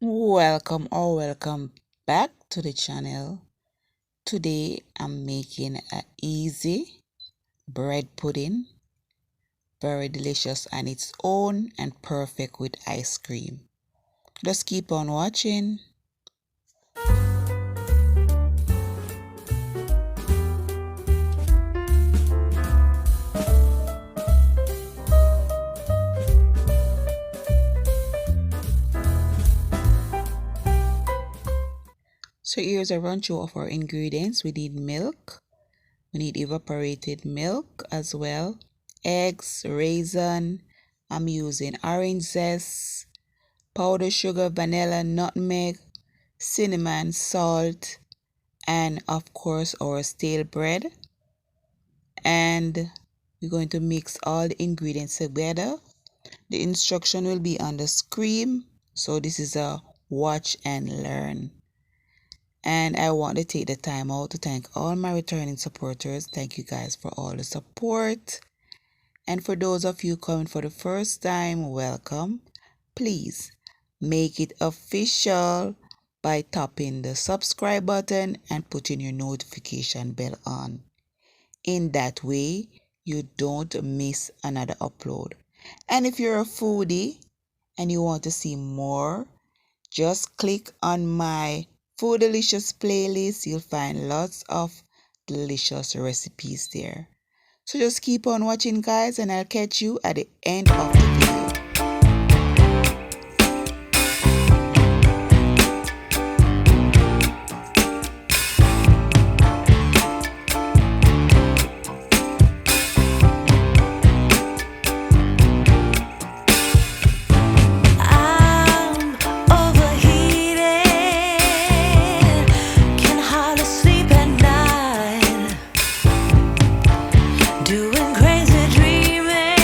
Welcome or welcome back to the channel. Today I'm making a easy bread pudding, very delicious on its own and perfect with ice cream. Just keep on watching. So here's a run through of our ingredients. We need milk, we need evaporated milk as well, eggs, raisin, I'm using orange zest, powdered sugar, vanilla, nutmeg, cinnamon, salt, and of course our stale bread. And we're going to mix all the ingredients together. The instruction will be on the screen, so this is a watch and learn. And I want to take the time out to thank all my returning supporters. Thank you guys for all the support. And for those of you coming for the first time, welcome. Please make it official by tapping the subscribe button and putting your notification bell on. In that way, you don't miss another upload. And if you're a foodie and you want to see more, just click on my Food Delicious playlist. You'll find lots of delicious recipes there. So just keep on watching, guys, and I'll catch you at the end of the video. Doing crazy dreaming.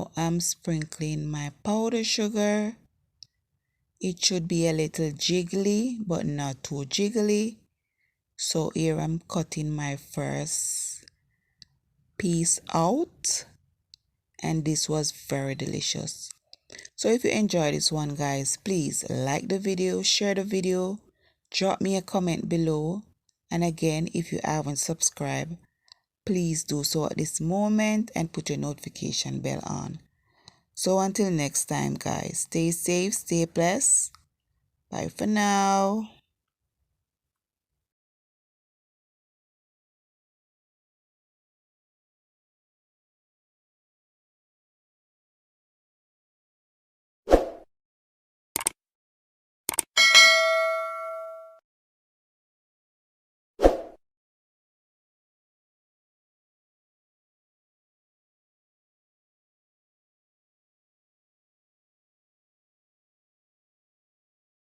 Now I'm sprinkling my powdered sugar. It should be a little jiggly, but not too jiggly. So here I'm cutting my first piece out, and this was very delicious. So if you enjoyed this one, guys, please like the video, share the video, drop me a comment below, and again, if you haven't subscribed, please do so at this moment and put your notification bell on. So until next time, guys, stay safe, stay blessed. Bye for now.